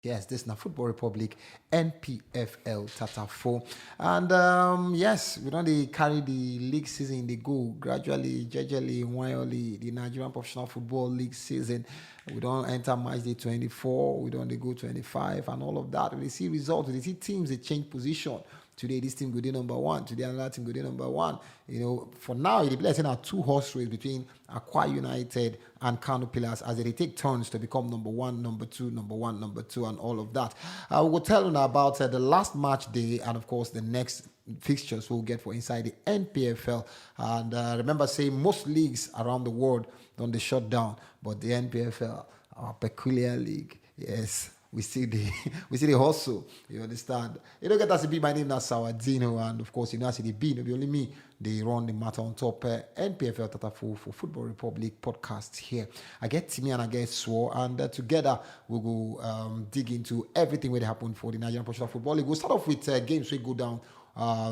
Yes, this is now Football Republic, NPFL, TATAFO. And yes, we don't dey carry the league season, they go gradually, gradually, wildly, the Nigerian Professional Football League season. We don't enter match day 24, we don't dey go 25, and all of that. We see results, we see teams, they change position. Today, this team go to number one. Today, another team go to number one. For now, it is like a two-horse race between Aqua United and Kano Pillars as they take turns to become number one, number two, number one, number two, and all of that. We'll tell you about the last match day and, of course, the next fixtures we'll get for inside the NPFL. And remember, saying most leagues around the world don't they shut down, but the NPFL, our peculiar league, yes. We see the hustle, you understand? You don't get us to be my name now, Sawadino, and of course, I see the B, no be only me. They run the matter on top. NPFL TATAFO for Football Republic podcast here. I get Timmy and I get Swore, and together we'll go dig into everything that happened for the Nigerian Professional Football League. We'll start off with games we go down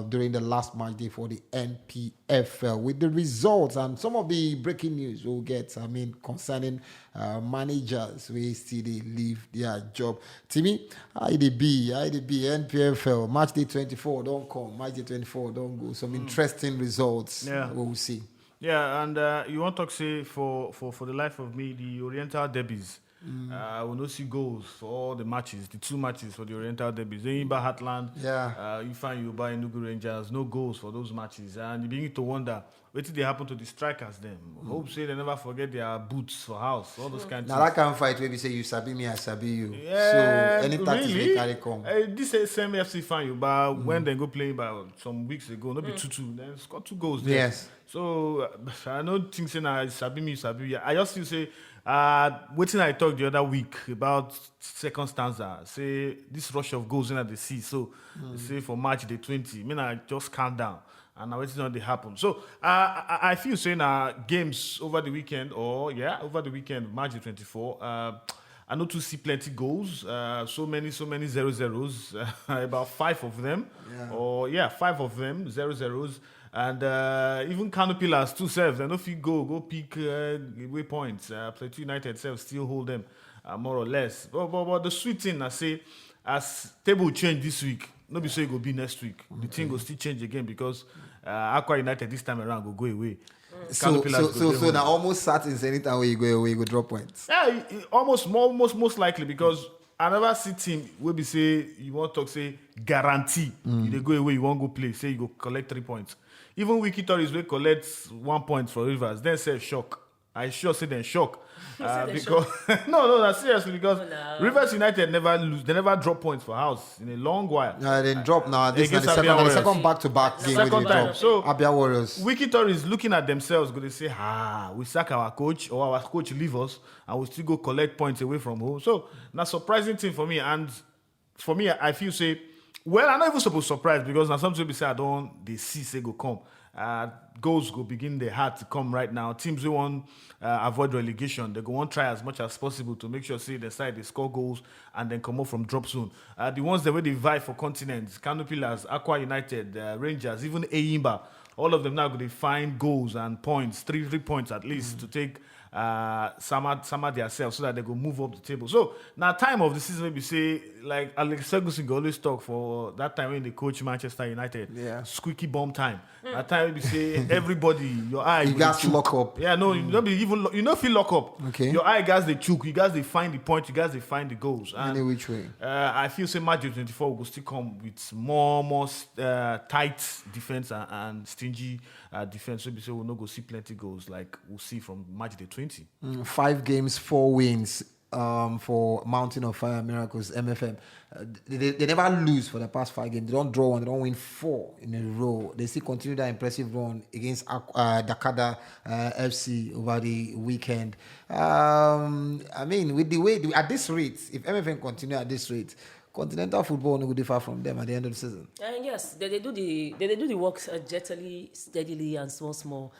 during the last match day for the NPFL with the results and some of the breaking news we'll get, concerning managers we see they leave their job. Timmy, IDB, NPFL, match day 24, don't come, match day 24, don't go. Some interesting results we'll see. Yeah, and you want to say for the life of me, the Oriental Derbies. We will not see goals for all the matches, the two matches for the Oriental Derbies. Then Imba Heartland, you find you buy Enugu Rangers, no goals for those matches. And you begin to wonder, what did they happen to the strikers then? Hope say they never forget their boots for house, all those kind of things. Now that kind of fight where we say you sabi me, I sabi you. Yeah, so any tactics they carry come. This is same FC fan you, but when they go play about some weeks ago, not be 2-2, then score 2 goals there. Yes. So I don't think saying I sabi me, sabi you. I just feel say waiting I talked the other week about second stanza. Say this rush of goals in the sea. So say for March the 20, I just calm down and I waiting on the happen. So I feel saying games over the weekend over the weekend, March the 24. I know to see plenty goals. So many 0-0s. About 5 of them. 5 of them 0-0s. And even Kano Pillars, 2 serves. They know if you go pick away points. Plateau United self still hold them more or less. But the sweet thing I say, as table change this week, nobody say it will be next week. Okay. The thing will still change again because Aqua United this time around will go away. So now almost certain anytime where you go away, you go drop points. Yeah, most likely because I never see team where we say you want to talk say guarantee you go away, you won't go play, say you go collect 3 points. Even Wiki Tories will collect 1 point for Rivers, then say shock. I sure say then shock. Because no, seriously, because Rivers United never lose, they never drop points for house in a long while. They drop now. This is the second back-to-back game second time. Drop. So Abia Warriors. Wiki Tories looking at themselves, going to say, we sack our coach or our coach leave us, and we still go collect points away from home. So that's surprising thing for me. And for me, I feel say, well, I'm not even supposed to surprise because now some people say I don't. They see say go come. Goals go begin the hard to come right now. Teams who want avoid relegation, they go want try as much as possible to make sure say the side they score goals and then come up from drop zone. The ones that they vie for continents, Kano Pillars, Aqua United, Rangers, even Eyimba, all of them now go to find goals and points, 3 points at least to take summer themselves so that they go move up the table. So now time of the season maybe say like Alex Ferguson go always talk for that time when they coach Manchester United. Yeah. Squeaky bomb time. That time maybe say everybody your eye you got to lock up. Yeah, no, you don't be even you don't feel lock up. Okay. Your eye guys they choke, you guys they find the point, you guys they find the goals. And any which way. I feel say match 24 will still come with more tight defense and stingy defense. So we say we'll not go see plenty goals like we'll see from match day 20. 5 games, 4 wins for Mountain of Fire Miracles, MFM. They never lose for the past 5 games. They don't draw 1, they don't win 4 in a row. They still continue that impressive run against Dakada FC over the weekend. With the way, at this rate, if MFM continue at this rate, continental football will differ from them at the end of the season. Yes, they do the work gently, steadily, and small.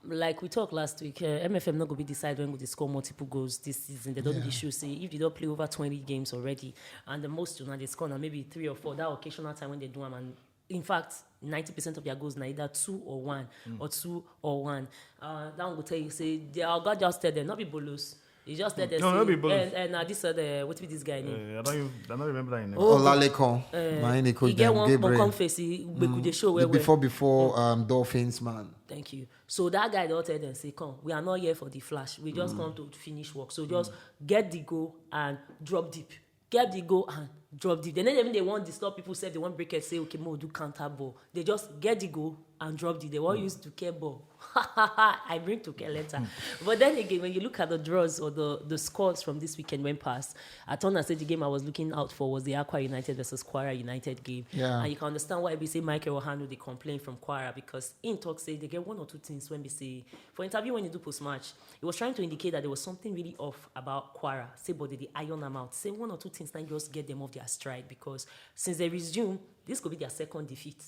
Like we talked last week, MFM not going to be decide when they score multiple goals this season. They don't really show say if they don't play over 20 games already, and the most they score now maybe 3 or 4. That occasional time when they do them, and in fact 90% of their goals now either 2 or 1 or 2 or 1. That one will tell you say their God just tell them not be bolos. He just let them No, no be bullies. and this other what be this guy name? I don't remember that name. Olalekon, my coach, He get one Gabriel. bokon face. He could dey show where. Before Dolphins, man. Thank you. So that guy don't tell them, say, come, we are not here for the flash. We just come to finish work. So just get the goal and drop deep. Get the goal and drop deep. Then even they want to stop people say they want break it, say, okay, more do counter ball. They just get the goal and drop deep. They won't use to care ball. I bring to care later. But then again, when you look at the draws or the scores from this weekend went past, I thought I said the game I was looking out for was the Aqua United versus Kwara United game. Yeah. And you can understand why we say Michael Ohanu, they complain from Kwara, because in talk say they get one or two things when we say, for interview when you do post-match, it was trying to indicate that there was something really off about Kwara. Say, but they iron them out. Say one or two things that just get them off their stride, because since they resume, this could be their second defeat.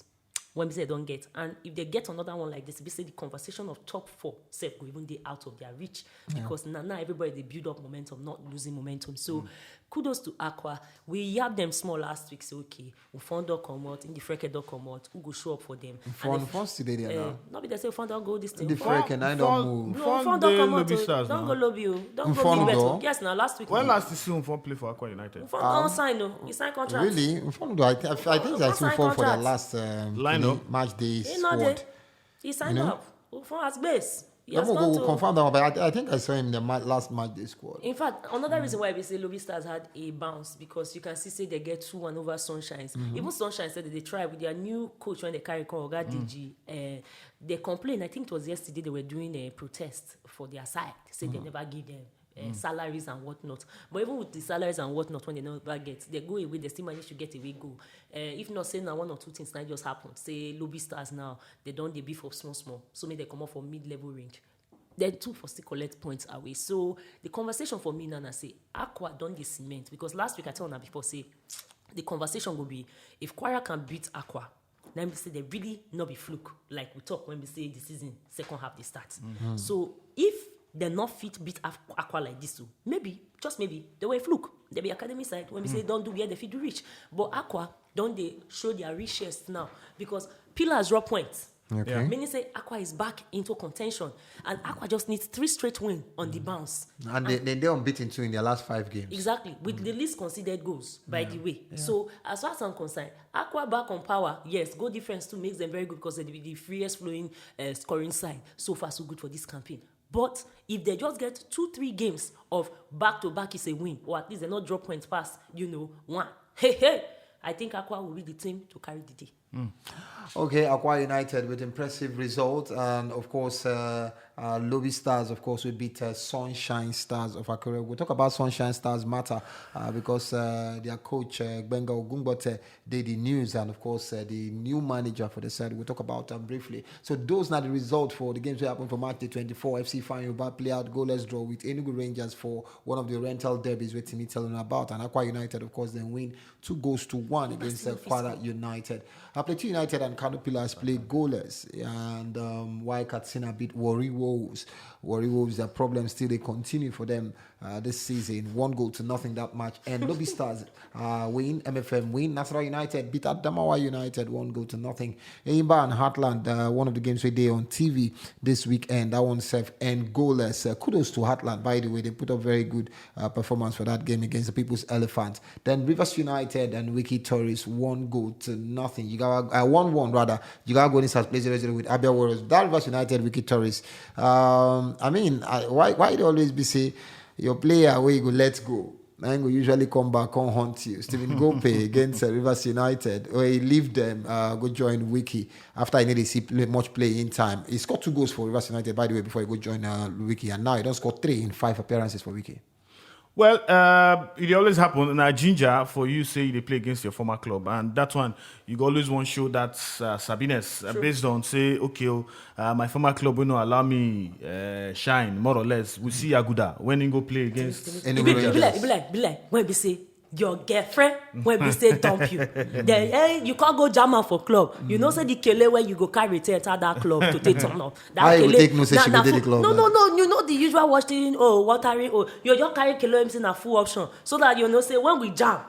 When we say they don't get, and if they get another one like this, we say the conversation of top 4 self go even they out of their reach, because now everybody they build up momentum, not losing momentum. So kudos to Aqua. We had them small last week, so okay, we found out come out in the Freke dot come out, who go show up for them. Fun today now. Not be they say found out go this thing. The Freke and I don't move. No, found out come out. Lobby Stars Don't now. go lobby you. Don't go Fondo? big bet. Yes, now last week. When last you see him play for Aqua United? Found out sign no. He signed contract. Really? I think I Sign see for the contract. last Lineup. match day He not there. squad. He signed up for as base. He Let has me gone go to. confirm that, but I think I saw him in the last match day squad. In fact, another reason why we say Lobby Stars had a bounce, because you can see say they get 2-1 over Sunshines. Even Sunshine said that they tried with their new coach when they carry Oga DG. They complained. I think it was yesterday they were doing a protest for their side. Say they never give them salaries and whatnot. But even with the salaries and whatnot, when they never get, they go away. They still manage to get away goal. If not, say now one or two things that just happened. Say Lobby Stars now they don't they beef up small, so maybe they come up for mid-level range. Then 2 for still collect points away. So the conversation for me now, I say Aqua done the cement, because last week I told her before say the conversation will be if Kwara can beat Aqua, then we say they really not be fluke like we talk when we say the season second half they start. So if they're not fit beat Aqua like this too, maybe just maybe they were a fluke. They be academy side when we say don't do where they fit to reach, but Aqua don't they show their richest now, because Pillars drop points. Okay. Yeah. Meaning say Aqua is back into contention, and Aqua just needs 3 straight wins on the bounce. And they're unbeaten too in their last 5 games. Exactly, with the least conceded goals, by the way. So, as far as I'm concerned, Aqua back on power, yes, goal difference too makes them very good, because they're the freest flowing scoring side. So far, so good for this campaign. But if they just get 2-3 games of back-to-back is a win, or at least they not drop points past, 1. Hey, I think Aqua will be the team to carry the day. Okay, Aqua United with impressive results, and of course, Lobby Stars, of course, will beat Sunshine Stars of Akure. We'll talk about Sunshine Stars matter because their coach, Benga Ogungbote, did the news, and of course, the new manager for the side. We'll talk about them briefly. So those are the results for the games that happened for March the 24. FC Fanyoba play out goalless draw with Enugu Rangers for one of the rental derbies with Timmy telling about, and Aqua United, of course, then win 2-1 against Kwara United. Plateau United and Kano Pillars play goalless, and while Katsina beat Warri Wolves. Warri Wolves, their problems still they continue for them this season. 1-0 that match, and Lobby Stars win, MFM win. Nasarawa United beat Adamawa United 1-0. Eimba and Heartland, one of the games we did on TV this weekend. That one self and goalless. Kudos to Heartland, by the way. They put up very good performance for that game against the People's Elephant. Then Rivers United and Wiki Tourists 1-0. You got 1-1 rather. You got going inside play 0-0 with Abia Warriors. That Rivers United Wiki Tourists. Why they always be say your player where you go let's go? I go usually come back, come hunt you. Stephen Gopey against Rivers United, where he leave them, go join Wiki after he needed to see much play in time. He scored 2 goals for Rivers United, by the way, before he go join Wiki, and now he don't score 3 in 5 appearances for Wiki. Well, it always happens in a ginger for you say they play against your former club, and that one you always want to show that Sabines based on say okay, my former club will not allow me shine more or less. We see Aguda when he go play against. It be like when we say your girlfriend when we say dump you, then you can't go German for club. You know say the kele where you go carry enter that club to take turn up. That kele take no say she go dey the club. No. You know the usual watching watering you just carry kele MC na full option so that you know say when we jam,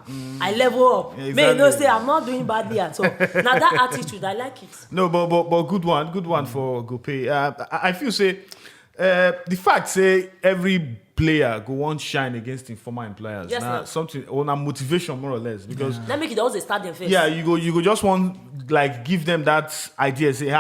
I level up. Exactly. May you know say I'm not doing badly at all. Now that attitude I like it. No, but good one for Gopey. I feel say the fact say every player go want shine against him former employers. Yes, Now no. something on a motivation more or less because That make it always start them first. yeah, you go just want like give them that idea. Say,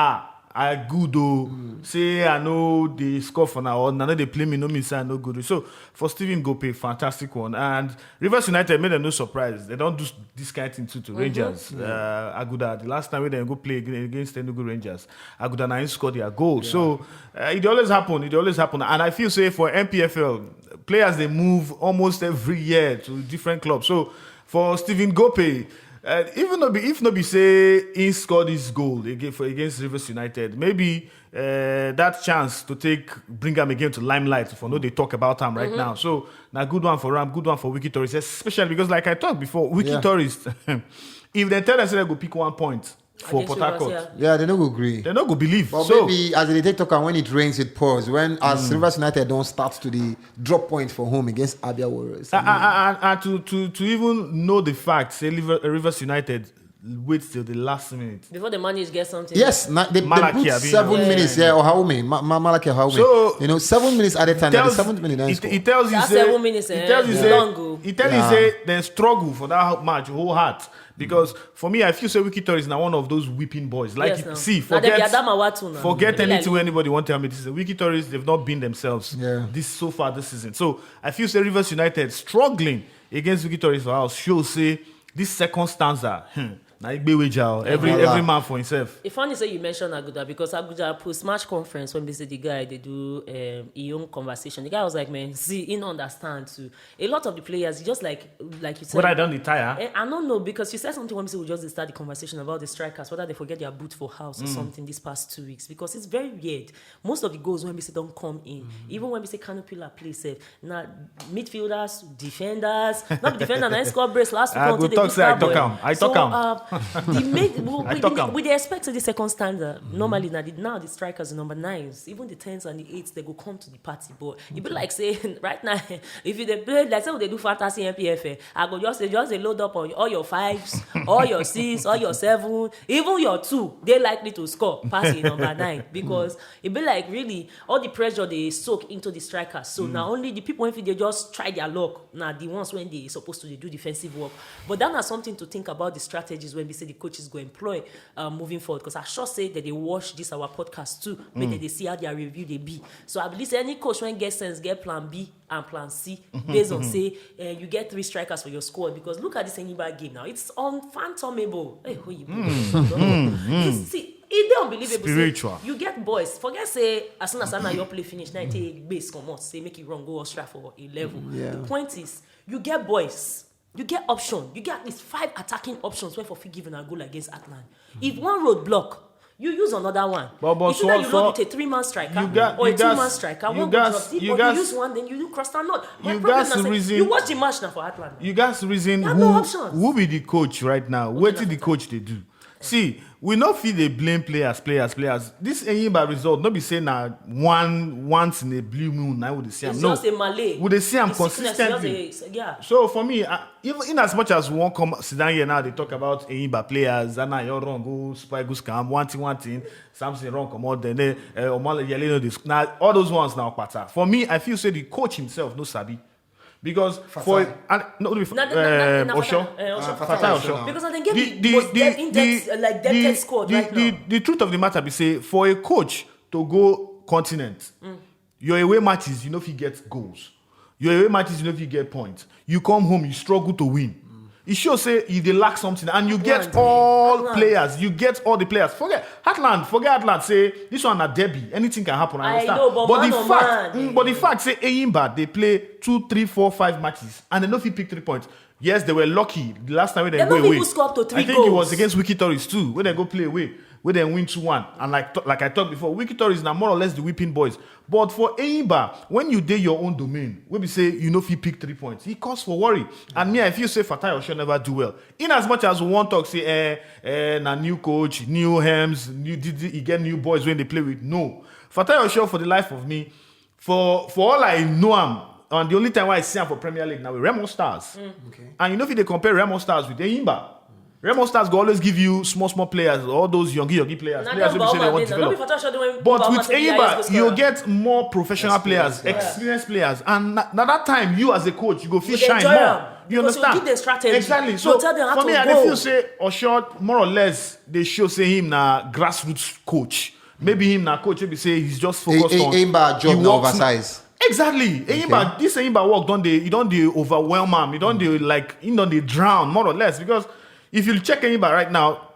I good though. Say I know they score for now, or now they play me. No means I no good. So for Stephen Gopey, fantastic one. And Rivers United made them no surprise. They don't do this kind of thing to Rangers. Aguda, the last time we then go play against Enugu Rangers, Aguda Nine scored their goal. Yeah. So it always happen. It always happen. And I feel say for NPFL players they move almost every year to different clubs. So for Stephen Gopey. Even though if nobody say he scored his goal against Rivers United, maybe that chance to bring him again to limelight for no they talk about him right now. So now good one for Ram, good one for Wiki Tourist, especially because like I talked before, Wiki Tourist, if they tell us they go pick 1 point for Port Harcourt, yeah, they don't go agree. They don't go believe. But so maybe as they take talk when it rains, it pours. When as Rivers United don't start to the drop point for home against Abia Warriors. And to even know the fact, say Rivers United wait till the last minute before the manage get something. Yes, they put 7 minutes, or Haume, Malaki or Haume. So 7 minutes at a time. The 7th minute, it tells you that say 7 minutes. It tells you say they struggle for that match whole heart. Because for me, I feel say Wiki Tourist is now one of those whipping boys. Like, forget anything when anybody want to tell me this is Wiki Tourist. They've not been themselves so far this season. So I feel say Rivers United struggling against Wiki Tourist for us shows say this second stanza. Every man for himself. It's funny say you mentioned Aguda because Aguda post-match conference when they say the guy they do a own conversation. The guy was like, man, see, he don't understand too. A lot of the players, just like you said. What I done the tire? I don't know because you said something when we just start the conversation about the strikers, whether they forget their boot for house or something this past 2 weeks because it's very weird. Most of the goals when we say don't come in, even when we say Canopilla play safe. Now midfielders, defenders, not defender, nice score brace last week. I talk him. We they expect the second standard. Normally now the strikers are number 9s, even the 10s and the 8s they go come to the party. But it be like saying right now, if you they play like say they do fantasy NPFL, I go just load up on all your 5s, all your 6s, all your 7, even your 2. They likely to score passing number 9 because it be like really all the pressure they soak into the strikers. So now only the people when they just try their luck. Now the ones when they supposed to do defensive work. But that has something to think about the strategies when we say the coaches go employ moving forward because I sure say that they watch this our podcast too maybe they see how their review they be. So I believe any coach when get sense get plan B and plan C based on say you get 3 strikers for your squad because look at this Eniba game now, it's unfathomable. Hey, who you see it they unbelievable. Spiritual. Say, you get boys forget say as soon as your play finish 98 base come out say make it run go extra for a level. The point is you get boys. You get option. You get at least 5 attacking options when for giving a goal against Atlant. If one road block, you use another one. If you load with a 3-man striker or a 2-man striker, one goes up. You use one, then you do cross and not. You watch the match now for Atlant. You guys reason who be the coach right now? What did the coach they do? See, we not feel they blame players. This Enyimba result, not be saying that once in a blue moon, I would see him. No, just a Malay. Would they see him consistently? So for me, even in as much as one come sit down here now, they talk about Enyimba players, and now you're wrong, go spy, go scam, one thing, something wrong, come out, then Omala Yeleno, this. Now, all those ones now, pata. For me, I feel say the coach himself, no sabi. Because Osho. Because I think get the most depth squad right now. The truth of the matter be say for a coach to go continent, your away matches you know if you get goals, your away matches you know if you get points. You come home you struggle to win. It shows say if they lack something and you get all players, you get all the players. Forget Atlant. Say this one a derby. Anything can happen. I understand. Know, but the fact say Enyimba they play 2, 3, 4, 5 matches and they know if he pick 3 points. Yes, they were lucky the last time when they go away. I think it was against Wiki Tourist too, where they go play away, where they win 2-1. And like I talked before, Wiki Tourist is now more or less the whipping boys. But for Enyimba, when you did your own domain, when we say you know if he pick 3 points, he cause for worry. And me, I feel say Fatai Osho never do well. In as much as one talk say, na new coach, new hems, he get new boys when they play with. No, Fatai Osho for the life of me, for all I know him. And the only time why I see him for Premier League now with Remo Stars. And you know if they compare Remo Stars with Enyimba. Remo Stars go always give you small players, all those young players. Players who say they want to develop. But with Eyimba, you get more professional players, experienced players. And now that time, you as a coach, you go feel shine more. You understand? Give the strategy. Exactly. So tell them how for me, I feel say Osho, more or less, they show say him na grassroots coach. Maybe him na coach, maybe say he's just focused on Eyimba job na oversize. Exactly. Eyimba, this Eyimba work he don't overwhelm him. He don't drown, more or less. Because if you check Eyimba right now,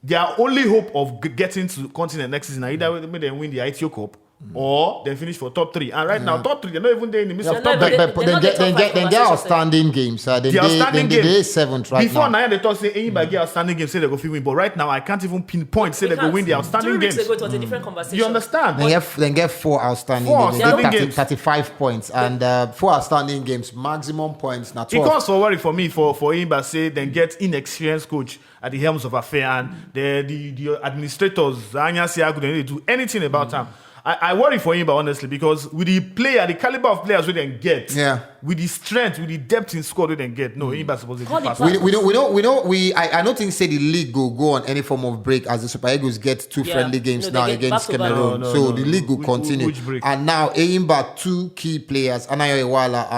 their only hope of getting to continent next season, either they win the ITO Cup or they finish for top 3. And right now, top 3, they're not even there in the midst of top 3. But then they are outstanding games. They are 7th right Before now. They thought say Eyimba get outstanding games, say they go win. But right now, I can't even pinpoint say they go win the outstanding 3 weeks games. ago, it was a different conversation. You understand? They get 4 outstanding games. They get 35 points. And 4 outstanding games, maximum points. Not 12. Because for worry for me, for Eyimba, say then get inexperienced coach at the helms of affair, and the administrators, Anya Siaku, they do anything about them. I worry for Eyimba, honestly, because with the caliber of players we then get, with the strength, with the depth in squad we then get, no, Eyimba supposed to be fast. I don't think say the league will go on any form of break as the Super Eagles get 2 friendly games now against Cameroon. So the league will continue. And now Eyimba, 2 key players, Anayo Iwala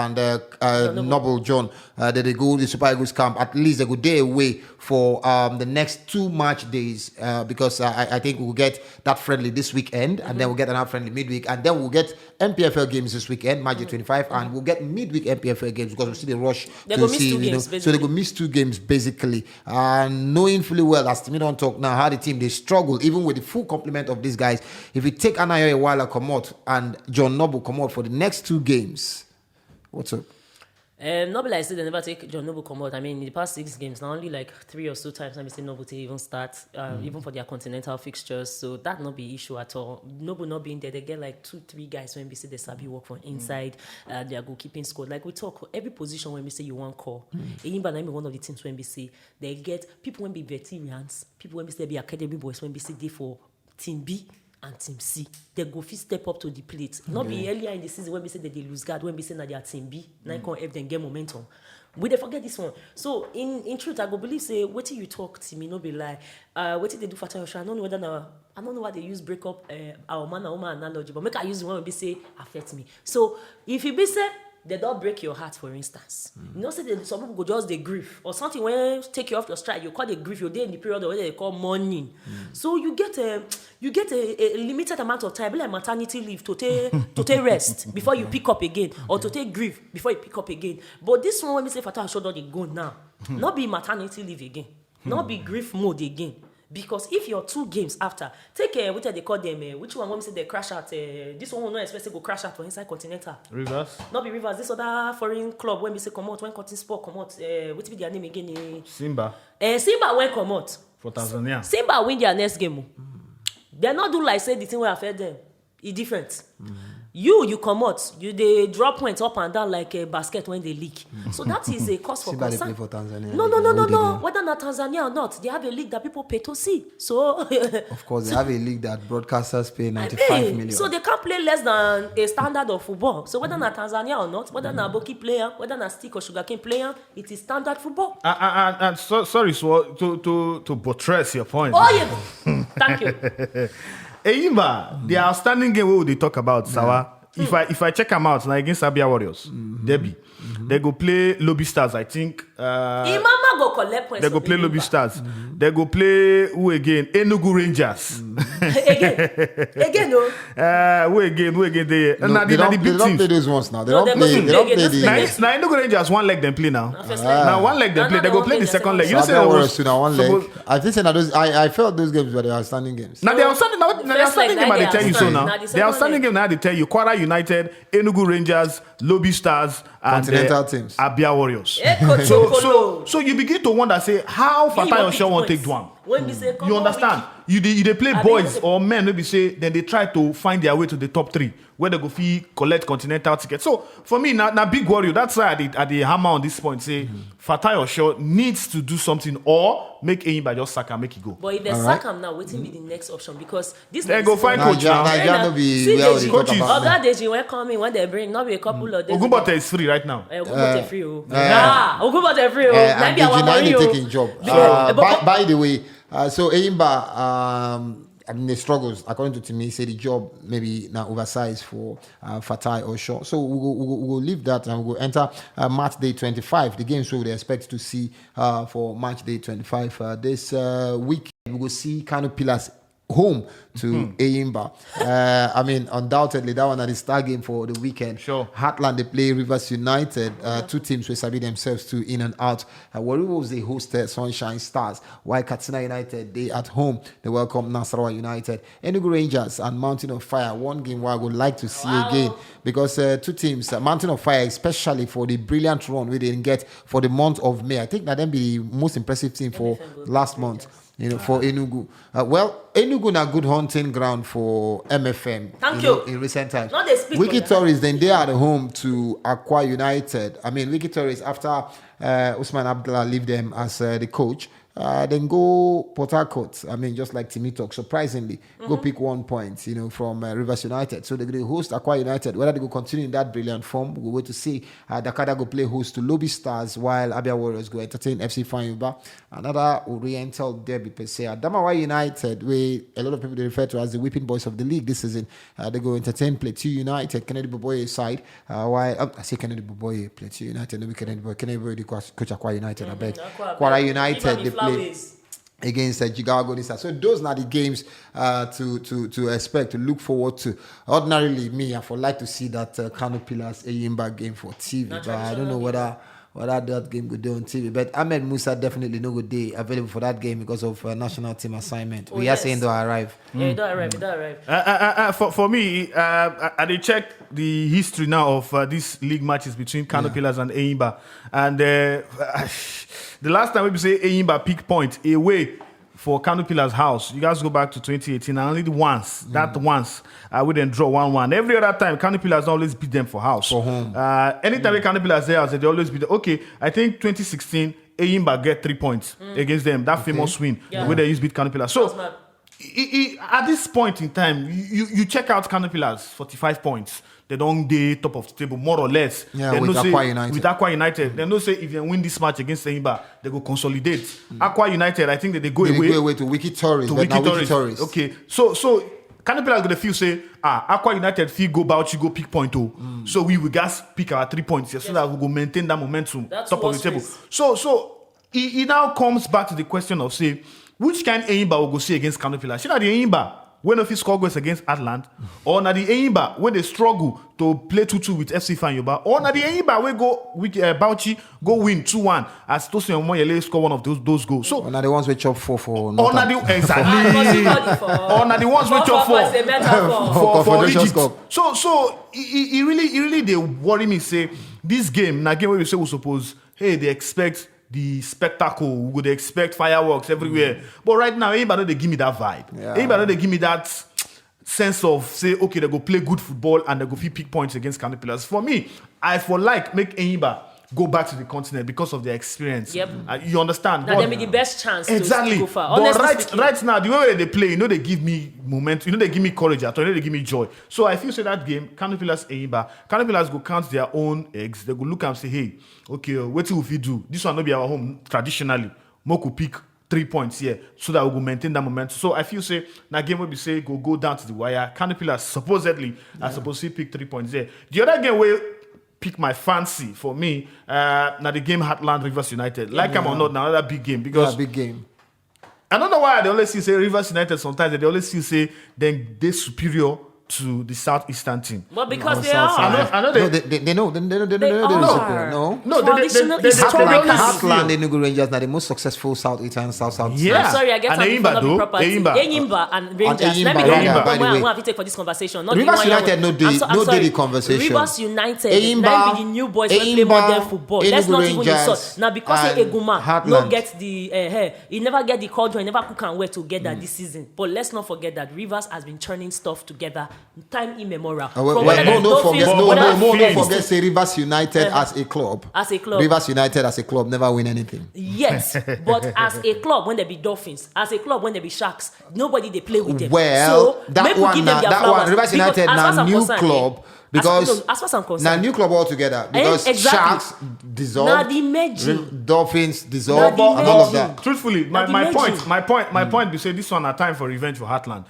and Noble John, they go to the Super Eagles camp. At least they go day away for the next 2 match days because I think we'll get that friendly this weekend, and then we'll get another friendly midweek, and then we'll get NPFL games this weekend, March 25, and we'll get midweek NPFL games because we see the rush to see, so they will miss 2 games basically. And knowing fully well, as Timmy don't talk now, how the team they struggle even with the full complement of these guys. If you take Anayo Iwala come out and John Noble come out for the next 2 games, what's up? Not like I said they never take John Noble come out. I mean, in the past 6 games, now only like 3 or so times I say Noble to even start, even for their continental fixtures. So that not be issue at all. Noble not being there, they get like 2-3 guys when we say they sabi work from inside their goalkeeping squad. Like we talk every position when we say you want call. Eyimba na be one of the teams when we say they get people when be veterans, people when we say be academy boys when we say they for team B and team C, they go fit step up to the plate. Not be earlier in the season when we say that they lose guard, when we say that they are team B, now come F then get momentum. We they forget this one. So in truth, I go believe say what you talk to me, no be lie. What they do for Tayo? I don't know whether now I don't know why they use break up our man and woman analogy, but make I use the one when we say affect me. So if you be say they don't break your heart, for instance. You know, say some people go just the grief or something when take you off your stride. You call the grief. You're there in the period of what they call mourning. So you get a limited amount of time, like maternity leave, to take rest before you pick up again, or to take grief before you pick up again. But this one when we say Fatah show that they go now, not be maternity leave again, not be grief mode again. Because if you're 2 games after, take what they call them, which one when we say they crash out, this one will not expect to go crash out for inside Continental. Rivers? Not be Rivers, this other foreign club when we say come out, when Cotton Sport come out, what be their name again? Simba. Simba when come out. For Tanzania. Simba win their next game. They not do like say the thing where I fed them. It's different. You come out, they drop points up and down like a basket when they leak. So that is a cause for concern. They play for Tanzania. No. Whether not Tanzania or not, they have a league that people pay to see. So of course, they have a league that broadcasters pay 95 million. So they can't play less than a standard of football. So whether not Tanzania or not, whether not Boki player, whether not Stick or Sugarcane player, it is standard football. Sorry, so to buttress your point. Oh yeah, thank you. Eyimba, the outstanding game we talk about, Sawa. If I check them out, like against Abia Warriors, Debbie, they go play Lobby Stars. I think. Imama go collect points. They go play Lobby Stars. They go play who again? Enugu Rangers. Again, no. Who again? They don't play those ones now. They don't play the. Now Enugu Rangers 1 leg them play now. Now 1 leg them play. They go play the second leg. You know, say Warriors to now 1 leg. I think those. I felt those games were the outstanding games. Now the outstanding game. They tell you so now. The outstanding game now they tell you. Kwara United, Enugu Rangers, Lobby Stars, and continental teams. Abia Warriors. So you begin to wonder, say, how Fatah Osho won't take one? When we say, You understand? You they play I boys mean, or men, maybe say, then they try to find their way to the top 3, where they go fee collect continental tickets. So for me, now big worry. That's why I did hammer on this point. Say Fatai Osho needs to do something or make Eyimba just sack and make it go. But if they sack him now, waiting be the next option because this. Then go find coach now. Nigeria no be See where we Deji, talk about now. Oga Deji when coming when they bring not be a couple of days. Ogungbote is free right now. Ogungbote free. Ogungbote free. And Maybe I Deji want Nani to taking job. But- By the way, so Eyimba, I mean, the struggles, according to Timmy, say the job maybe now oversized for Fatai or Shaw. So we'll leave that and we'll enter match day 25. The games we expect to see for match day 25 this week. We will see Kano Pillars home to Eyimba. I mean, undoubtedly, that one is the star game for the weekend. Sure. Heartland, they play Rivers United. Two teams will sabi themselves to in and out. Warriors, they hosted Sunshine Stars, while Katsina United, they at home, they welcome Nasarawa United. Enugu Rangers and Mountain of Fire, one game where I would like to see again, because two teams, Mountain of Fire, especially for the brilliant run we didn't get for the month of May. I think that then be the most impressive team for last month. For Enugu. Well, Enugu na good hunting ground for MFM. Thank you. In recent times. Not they speak Wiki for Tourists, then they are at home to Aqua United. I mean, Wiki Tourists, after Usman Abdullah leave them as the coach, then go Port Harcourt. I mean, just like Timmy talk, surprisingly, go pick 1 point, from Rivers United. So they're going to host Aqua United. Whether they go continue in that brilliant form, we'll wait to see. Dakada go play host to Lobby Stars, while Abia Warriors go entertain FC Fanyuba. Another Oriental derby per se. Adamawa United, where a lot of people they refer to as the whipping boys of the league this season. They go entertain Plateau United, Kennedy Boboye side. While I say Kennedy Boboye, Plateau United, no be Kennedy Boboye, the coach Aqua United, I beg. Quara United, they play against Jigawa Nisa. So those are the games to expect, to look forward to. Ordinarily, me, I would like to see that Kano Pillars Eyimba game for TV, but I don't know whether that game would do on TV. But Ahmed Musa definitely no good day available for that game because of national team assignment. We are saying they'll arrive. Yeah, it don't arrive. For me, I did check the history now of these league matches between Kano Pillars and Eyimba. And the last time we say Eyimba pick point away for Kano Pillars house, you guys go back to 2018, and only once, that once, we then draw 1-1. Every other time, Kano Pillars always beat them for house. For home. Anytime Kano Pillars there, they always beat them. Okay, I think 2016, Eyimba get 3 points against them, that famous win, where they used to beat Kano Pillars. So, at this point in time, you check out Kano Pillars, 45 points. They don't day top of the table, more or less. Yeah, with Aqua United. With Aqua United. They don't say if they win this match against Eyimba, they go consolidate. Aqua United, I think that they go away to Wiki Tourists. Wiki Tourists. Okay, so Kano Pillars gonna feel say, Aqua United feel go Bauchi, go pick point. So we will just pick our 3 points here so that we go maintain that momentum top of the table. So it now comes back to the question of say, which kind Eyimba will go see against Kano Pillars? Should the Eyimba when if he score goals against Atlant, or na the Eyimba when they struggle to play 2-2 with FC Fanyuba, or na the Eyimba when go with Bauchi go win 2-1 as Tosin Omoyele score one of those goals. So or na the ones we chop for or na the exactly or na the ones we chop for Egypt. So it really they worry me say this game na game where we say we suppose hey they expect the spectacle, we would expect fireworks everywhere. But right now, anybody they give me that vibe. Anybody they give me that sense of say, okay, they go play good football and they go pick points against Kano Pillars. For me, I for like make Eyimba go back to the continent because of their experience. Yep. You understand? Now they be the best chance exactly. to go far. But right now, the way they play, they give me momentum, they give me courage at all, they give me joy. So I feel say that game, Kano Pillars Eyimba, Kano Pillars go count their own eggs. They go look and say, hey, okay, what will we do? This one not be our home traditionally. Moku pick 3 points here so that we will maintain that momentum. So I feel say that game will be say go down to the wire. Kano Pillars supposedly are supposed to pick 3 points there. The other game where pick my fancy for me, now the game Heartland Rivers United. Like I'm or not, now another big game because big game. I don't know why they always say Rivers United sometimes they always say then they superior to the Southeastern team. But because No, they South are. side. I know No, they- they know. They know. They They are. No. No, Traditional, they historically. Heartland Enugu Rangers are the most successful Southeastern South. Yeah. I'm sorry, I get And something for Enyimba not be though. property. Enyimba. Enyimba and Rangers. Let me Enyimba, go Enyimba, from by the where way. I want to take for this conversation. Not Rivers the one United no dey- I'm no dey sorry. the conversation. Rivers United, Enyimba, now be the new boys when play Enyimba, modern football. Let's Enugu not even Rangers, insult. Now because say and Eguma Heartland. no get the hair, he never get the culture, he never cook and wear together this season. But let's not forget that Rivers has been turning stuff together time immemorial. From whether the Dolphins, whether- forget say Rivers United as a club. As a club. Rivers United as a club never win anything. Yes, but as a club, when they be Dolphins, as a club, when they be Sharks, nobody they play with them. Well, so that make we one give them na- their that flowers. one Rivers Because United as far as na I'm new concerned, club because as far as I'm na concerned, new club altogether because exactly. Sharks Na dissolved, the merging. Dolphins dissolved, Na the and all of merging. that. Truthfully, Now the my point be say this one a time for revenge for Heartland.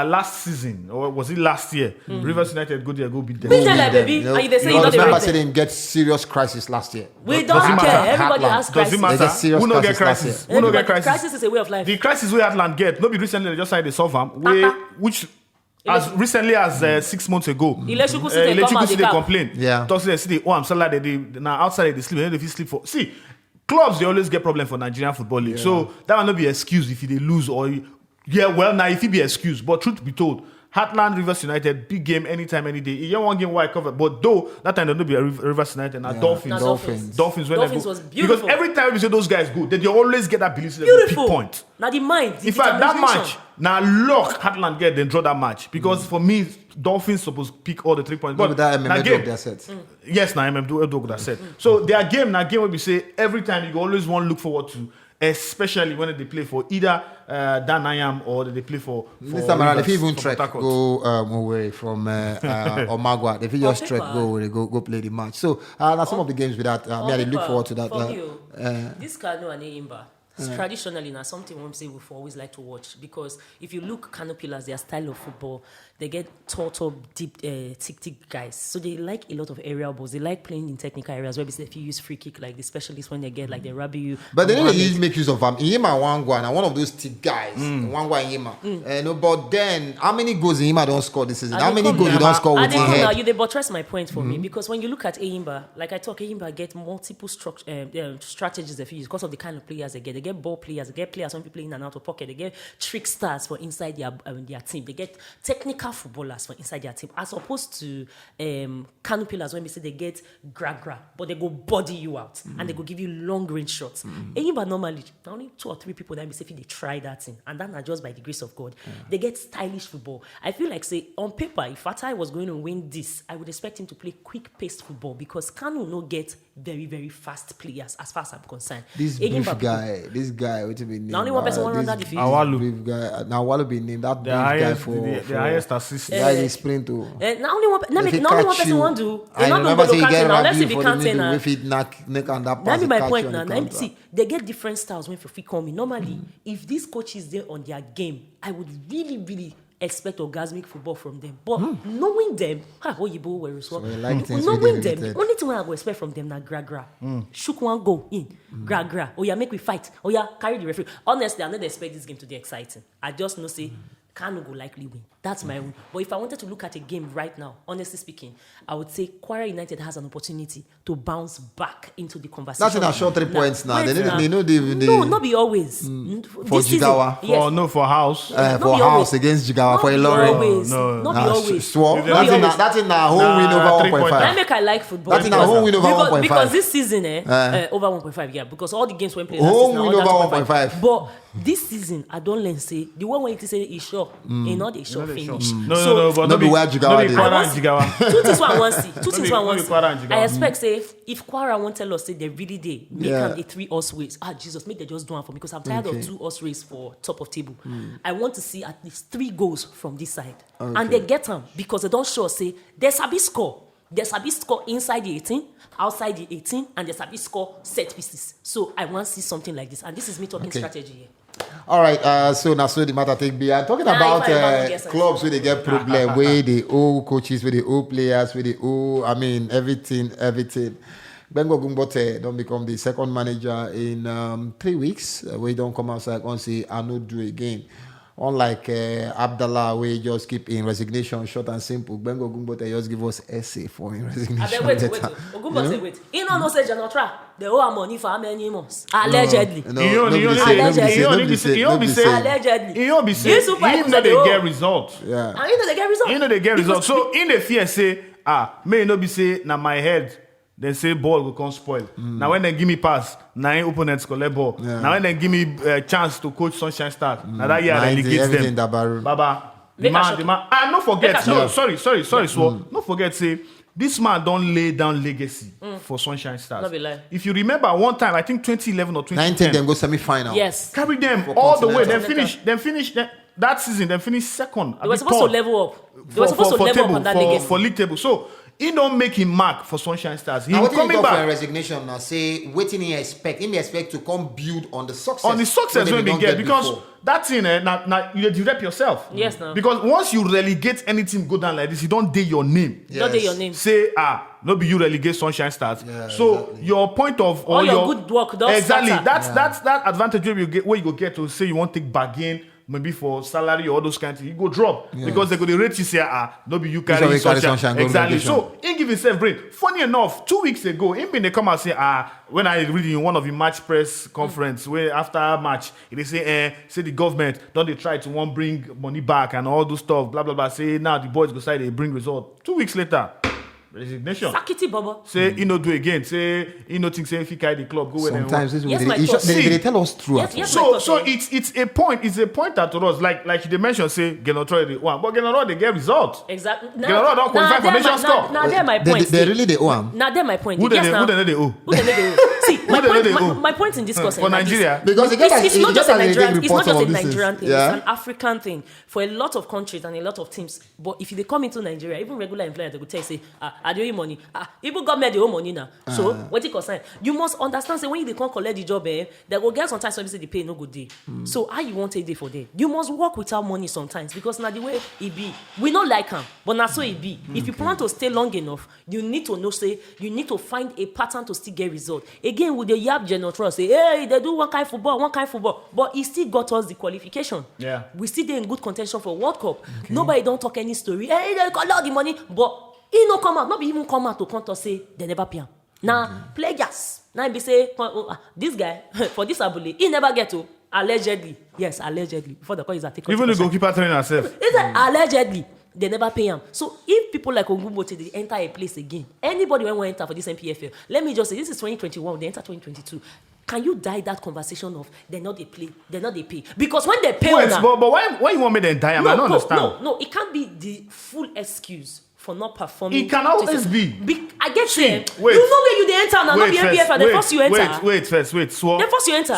Last season, or was it last year? Rivers United go there, go beat them. Beat them like Them, baby, you know, and you they say you because know they remember rate say them. them get serious crisis last year. We Does it don't matter? care. Everybody Heartland. has Does crisis. it There's a matter? serious Who no get crisis last crisis? year. Who no get Everybody- crisis? crisis is a way of life. The crisis we Heartland get, no be recently they just signed the Solvam, which as recently as 6 months ago. Ileshuku say they come out, Ileshuku they they cap. complain. Yeah. Talk say they see the I'm salad they now outside they sleep, they sleep for. See, clubs they always get problem for Nigerian Football League. So that will not be excuse if they lose or now if it be excuse. But truth be told, Heartland Rivers United big game anytime any day. You one game wide cover, but though that time they don't be a Rivers United and Dolphins. Dolphins when Dolphins they go. was beautiful. Because every time we say those guys go, they always get that belief that they Beautiful. pick point. Now the mind. In fact, that match, now luck Heartland get then draw that match because for me, Dolphins supposed to pick all the 3 points. But that na MMA game- drop their set. Yes, now MM do that set. So their game, where we say every time you always want to look forward to, especially when they play for either Danayam or they play for This time around, if you Rivers, even for trek, Port Harcourt. go away from Omagua, if you just trek, go away, go play the match. So now some of the games with that, I look forward to that. For you, this Kano and Eimba, traditionally, now something we say we've always like to watch because if you look Kano Pillars, their style of football, they get tall, deep, thick guys. So they like a lot of aerial balls. They like playing in technical areas where if you use free kick, like the specialists when they get like they rub you. But they don't make use of Yima Wangwa, and one of those thick guys, Wangwa and Yima. No, but then how many goals Yima don't score this season? How many goals you don't score with your now head? you they buttress my point for me because when you look at Eimba, like I talk, Eimba get multiple strategies they use because of the kind of players they get. They get ball players, they get players when people playing in and out of pocket, they get tricksters for inside their team, they get technical footballers for inside their team, as opposed to Kano Pillars when we say they get gra, but they go body you out and they go give you long range shots. Eimba normally only 2 or 3 people that be say they try that thing, and that not just by the grace of God. They get stylish football. I feel like say on paper, if Fatai was going to win this, I would expect him to play quick paced football because Kano no get very, very fast players as far as I'm concerned. This guy, what to be named? Now only one person want to run that defeat. Awalu. Guy, now Awalu be named that The brief guy highest, for the highest assist. guy they sprint to. Now only one person want to. I Not remember say go he get now. Let's see Rabiu if for he the can't middle now. with it neck and that That pass. be my catch point you now. on the Now, counter. see, they get different styles when Fifi call me. Normally, if these coaches there on their game, I would really expect orgasmic football from them. But knowing them, Oyibo were as well. So you like things Knowing really them, limited. the only thing I go expect from them na gra. Shook one go in, gra. Oh yeah, make we fight. Oh yeah, carry the referee. Honestly, I don't expect this game to be exciting. I just know say Kano go likely win. That's my own. But if I wanted to look at a game right now, honestly speaking, I would say Kwara United has an opportunity to bounce back into the conversation. That's in a short 3 points now. wait They know they No, not be always. For Jigawa. For house. for Not be house always. against Jigawa Not for be Ilorin. always. No. Not be always. Swore. Not be That's always. in a home win over 3-point. 1.5. That make I like football. That's in a home win over because, 1.5. because this season, over 1.5, yeah. Because all the games when played last Home season, win are over under 1.5. But this season, I don't learn say the one when it say is sure, not a sure finish. No, but no be where Jigawa be dey. Kwara and Jigawa. Two things I want to see. Two things I want be to Kwara and see. Jigawa. I expect say if Kwara won't tell us say they really did make Yeah. them a 3-horse race. Jesus, make they just do one for me because I'm tired Okay. of 2-horse race for top of table. I want to see at least 3 goals from this side, and they get them because they don't show say there's a big score. There's a big score inside the 18, outside the 18, and there's a big score set pieces. So I want to see something like this, and this is me talking strategy here. All right, so now the matter take be. I'm talking Nah, about if I guess clubs where they get problem, where they owe coaches, where they owe players, where they owe, everything. Bengo Ogungbote don't become the second manager in 3 weeks. We don't come outside and say, I not do again. Unlike Abdallah, we just keep in resignation, short and simple. Bengo Ogungbote just give us essay for in resignation. Wait. Ogungbote, wait. You know, no say Genotra. They owe money for how many months? Allegedly. Allegedly. These superheroes know they they get owe. result. Yeah. And you know they get results. You know they get result. So in the fear say, may no be say na my head. They say ball will come spoil. Now when they give me pass, now opponents collect ball. Yeah. Now when they give me a chance to coach Sunshine Stars, now that year I 90, relegate everything them. Dabaru. Baba, Make a shock. the man. And don't forget, Make a no, shock. sorry, Swore. Don't forget, say, this man don't lay down legacy for Sunshine Stars. Not be lie. If you remember one time, I think 2011 or 19 2010, them go semi-final. Yes. carry them For all the way. continental. Then finish that season. Then finish second. They were supposed to level up. They were supposed to level up on that legacy. for league table. So he don't make him mark for Sunshine Stars. He Now, what did he coming go for a back resignation now? Say, waiting he expect. He may expect to come build on the success. on the success when we don't get because before. that thing now you direct yourself. Yes, now. Because once you relegate anything go down like this, you don't day your name. Not Yes. your name. Say no be you relegate Sunshine Stars. Yeah, So exactly. your point of All your good work don't exactly scatter. that's that advantage where you go get to say you want to take bargain maybe for salary or all those kind of things, you go drop because they go to rate you say no be you This one carry we carry Sunshine. Sunshine, go Exactly. relegation. So he give himself break. Funny enough, 2 weeks ago, him been they come and say when I read in one of the match press conference where after match they say the government don't they try to want bring money back and all those stuff blah blah blah. Say now the boys go say they bring result. 2 weeks later, resignation. Sakiti Baba. Say he no do again. Say he no think say if he carry the club go where they Sometimes want. this Yes, way, my they, thoughts. they tell us true. Yes, yes. So it's a point. It's a point that to us like you mentioned say Genotra they one, but Genotra they get result. Exactly. Genoa don't qualify for Nations Cup. Now, there my point. They really they owe him. Now, there my point. Who they Yes, now. know they owe? Who they know? See, they know they owe? my point in this course For Nigeria? Because it gets it's not just a as they take Nigerian. It's not reports just a of this Nigerian is- thing. yeah. It's an African thing for a lot of countries and a lot of teams. But if they come into Nigeria, even regular employers, they will tell you say, "I do you money. Even government they owe money now. So what it concern? You must understand. Say when they can't collect the job, they will get sometimes. Obviously, they pay no good day. So how you want a day for them? You must work without money sometimes because now the way it be, we not like them, but now so it be. If you plan to stay long enough, you need to know. Say you need to find a pattern to still get result. Again with the Yab Genotra, say hey they do one kind of football, but he still got us the qualification. Yeah. We still there in good contention for World Cup. Nobody don't talk any story. Hey, they got all the money, but he no come out. Not be even come out to come to say they never pay him. Now players. Now be say this guy for this abule he never get to allegedly. Yes, allegedly. Before the call is a take. Even the goalkeeper trainer herself. It's like allegedly they never pay him. So if people like Ogungbote they enter a place again, anybody when want enter for this NPFL, let me just say this is 2021. They enter 2022. Can you die that conversation of they not they play, they not they pay? Because when they pay, Wait, now, but why you want me to die? I don't understand. No, it can't be the full excuse for not performing. It can always be. I get you. wait. You know where you they enter now, not be NPFL. They force you enter. Wait. So They force you enter.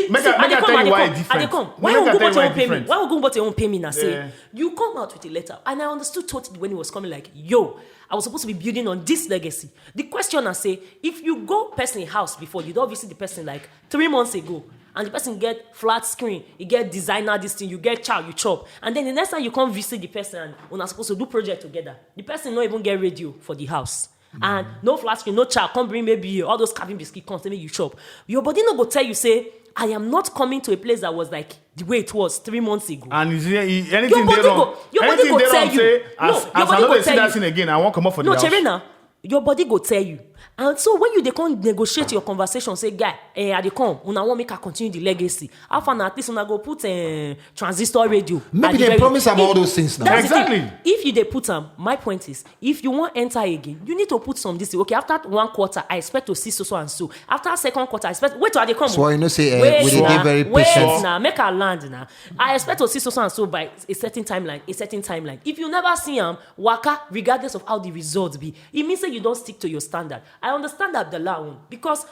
Make I tell you why it's different. They come. Why Make I tell you Ogungbote why won't it's pay me? different. Why Ogungbote won't pay me now? Say Yeah. you come out with a letter, and I understood totally when he was coming. Like, yo, I was supposed to be building on this legacy. The question I say, if you go person house before, you don't visit the person like 3 months ago, and the person get flat screen, you get designer this thing, you get chow, you chop, and then the next time you come visit the person, and we're not supposed to do project together, the person not even get radio for the house. And no flat screen, no chow, come bring maybe all those carving biscuit, come say make you chop. Your body no go tell you say, I am not coming to a place that was like the way it was 3 months ago. And is there anything Your body they wrong? go- your body Anything go they tell wrong you. say, No, as your I body know go they see tell that you. thing again, I won't come up for the No, house. Cherena, your body go tell you. And so when you they come negotiate your conversation, say, guy, I dey come, una want make I continue the legacy. How far at least una go put transistor radio. Maybe at the they very- promise am all those things now. That's the thing. Exactly. If you they put them, my point is, if you want enter again, you need to put some this. Okay, after 1 quarter, I expect to see so and so. After 2nd quarter, I expect wait till they come. So you know say Wait we dey now, very wait patient. now, make a land now. I expect to see so and so by a certain timeline. If you never see them, waka, regardless of how the results be, it means that you don't stick to your standard. I understand that the law because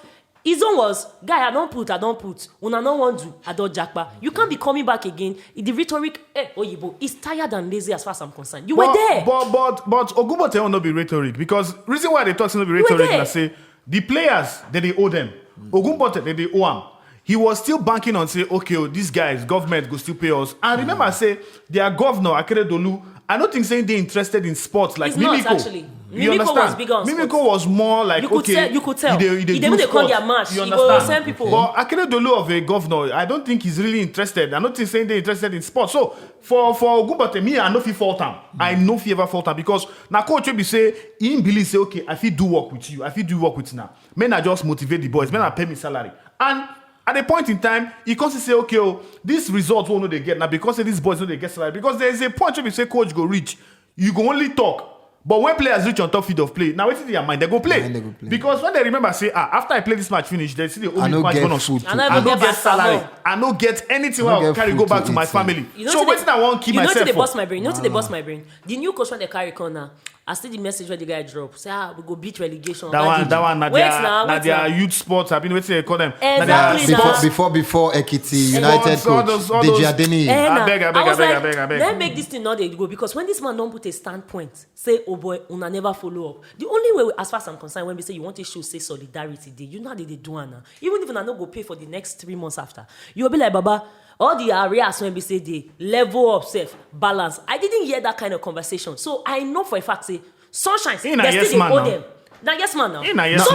his own was, guy, I don't put. Una no want to, I don't jackpa. You can't be coming back again. The rhetoric, Oyibo, is tired and lazy as far as I'm concerned. You were there. But Ogungbote will not be rhetoric because reason why they talk not be rhetoric there. is say the players that they owe them. Ogungbote that they owe him. He was still banking on say, okay, these guys, government go still pay us. And remember, say their governor Akeredolu I don't think saying they're interested in sports like It's not, Mimiko. actually. You Mimiko understand? was bigger on Mimiko sports. was more like, You could okay, tell. You could tell. They They do when they call sports. their match, You he go understand? send people. But Akeredolu of a governor, I don't think he's really interested. I don't think saying they're interested in sports. So for Ogungbote, me, I know if he fault him. I know if he ever fault him because now coach will be say, he believe say, okay, I feel do work with you. I feel do work with you now. Men I just motivate the boys. Men I pay me salary. And at a point in time, he comes to say, okay, oh, this result won't know they get now because these boys know they get salary. Because there's a point where we say, coach go reach, you go only talk. But when players reach on top field of play, now what's in their mind? They go play. Because when they remember, say, after I play this match finish, they see the only match going on food. I don't get salary. I don't get anything where I'll carry go back to my family. So what's I want to keep myself for? You know they bust my brain. You know they bust my brain. The new coach when they carry corner, I see the message where the guy drop. Say, we go beat relegation. That one, Nadia youth sports. I've been waiting to call them. Exactly. Before Ekiti United coach, Deji Adeni. I beg. Let make this thing not they go because when this man don't put a standpoint, say, oh boy, una never follow up. The only way, as far as I'm concerned, when we say you want to show say solidarity, you know how they do now. Even if I not go pay for the next 3 months after, you'll be like, Baba. All the areas when we say they level up, self balance. I didn't hear that kind of conversation, so I know for a fact say Sunshine. They still owe them. Now yes man now. And that's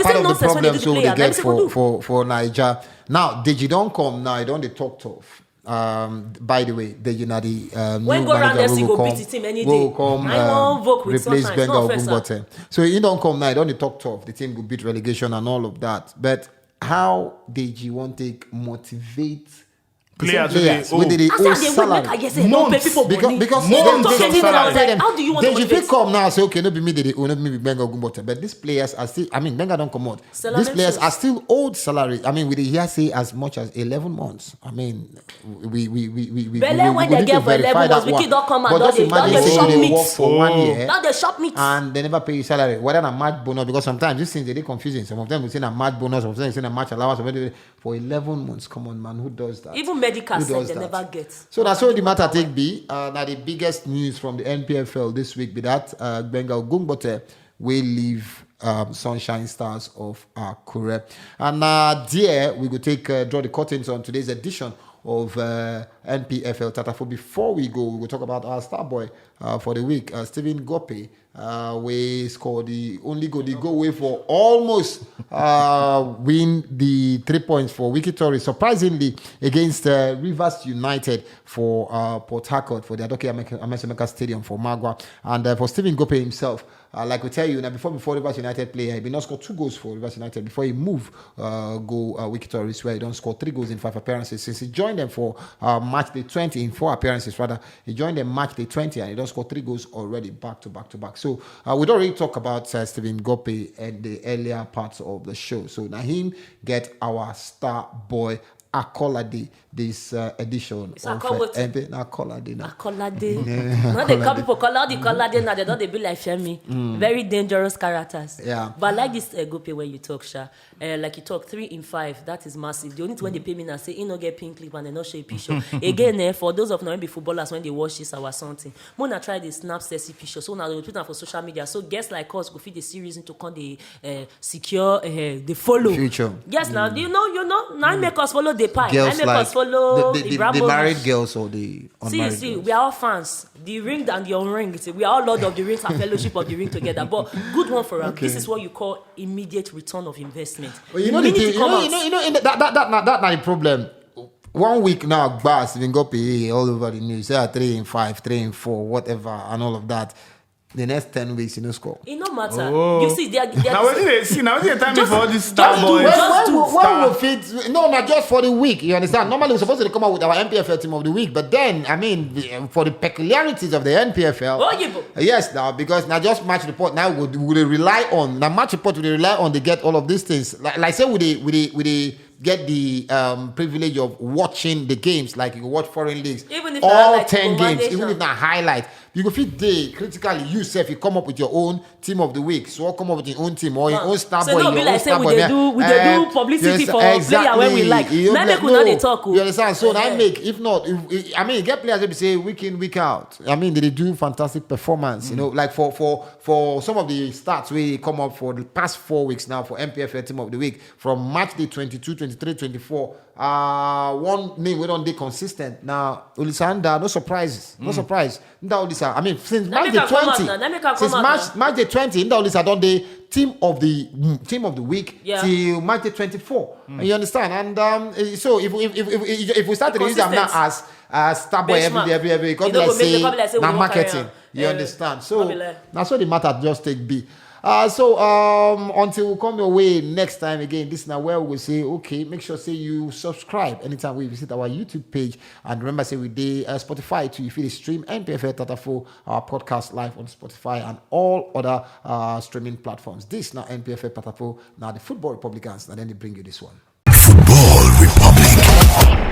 part of the problem so they get for Niger. Now Deji don't come now. I don't they talk tough. By the way, Deji na the when new go around manager FC will go beat the team any day. will come I won't vote with replace Sunshine. Benga Ogungbote. So he don't come now. I don't they talk tough. The team will beat relegation and all of that. But how Deji want to motivate players with the old salary? Because how do you want to motivate? If come now say okay, no be me they will not be Benga Ogungbote, but these players are still. I mean, Benga don't come out. These players are still old salary. I mean, we hear say as much as 11 months. I mean, we when they get for 11 months, we don't come and just imagine they work for 1 year. Now they shop meat and they never pay you salary. Whether a match bonus, because sometimes these things they confusing. Some of them will say a match bonus, some of them will say a match allowance. For 11 months, come on, man, who does that? Even medical said they never get. So that's all the matter take be. Now the biggest news from the NPFL this week be that Benga Ogungbote will leave Sunshine Stars of Akure. And there we will draw the curtains on today's edition of NPFL TATAFO. Before we will talk about our star boy for the week, Stephen Gopey. We scored the only goal. They go away for almost win the 3 points for Wiki Tourist, surprisingly against Rivers United for Port Harcourt for the Adoke Amesemeka Stadium for Magua. And for Stephen Gopey himself, like we tell you now, before Rivers United player, he did not score 2 goals for Rivers United before he moved Wiki Tourist, where he don't score 3 goals in 5 appearances since he joined them for match day 20 in 4 appearances rather. He joined them match day 20 and he don't score 3 goals already back to back. So we don't really talk about Stephen Gopey at the earlier parts of the show. So now him get our star boy Akolade this edition of Akolade now. Akolade. Now they call people call the Akolade now. They don't they be like Femi. Very dangerous characters. Yeah. But like this Gopey when you talk, Sha, like you talk 3 in 5. That is massive. The only thing when they pay me now say he no get pink clip and they not show a picture. Again, for those of be footballers when they watch this or something, Mona try the snap sexy picture. So now they put them for social media. So guests like us go feed the series into come the secure the follow. Future. Yes, now you know now make us follow the pie. Girls I make us follow the married girls or the unmarried See, girls. we are all fans. The ring and the unringed. We are all Lord of the Rings and Fellowship of the Ring together. But good one for us. Okay. This is what you call immediate return of investment. Well, you know the thing, that's not the problem. 1 week now, Bass even go pay all over the news. Say 3 in 5, 3 in 4, whatever, and all of that. The next 10 weeks, you know, score. It no matter. You see, they are now what did they see? Now the time for all this star boys. When we fit, no, not just for the week. You understand? Normally we're supposed to come out with our NPFL team of the week, but then I mean, for the peculiarities of the NPFL, yes, now because now just match report. Now we rely on now match report. We rely on to get all of these things. Like say we get the privilege of watching the games, like you watch foreign leagues, even if all 10 games, even if not highlight. You go fit day critically yourself. You come up with your own team of the week. So come up with your own team or your own star so boy. no be your like own say star we boy. dey do publicity for player when we like. Now make we not dey talk. You understand? So that make if not, I mean, get players that say week in week out. I mean, they do fantastic performance. You know, like for some of the stats we come up for the past 4 weeks now for NPFL team of the week from match day 22, 23, 24. One name we don't be consistent now. Ulisanda, no surprises, no surprise. Nda Olisa, I mean, since match day 20, since match day 20, Nda Olisa don't the team of the week till match day 24. You understand? And so if we start to use them now as star boy every because let's say now marketing. You understand? So that's what the matter just take be. So until we come your way next time again, this is now where we will say, okay, make sure say you subscribe anytime we visit our YouTube page, and remember say we do Spotify too. If you stream NPFL TATAFO, our podcast live on Spotify and all other streaming platforms. This now NPFL TATAFO, now the Football Republicans, and then they bring you this one. Football Republic.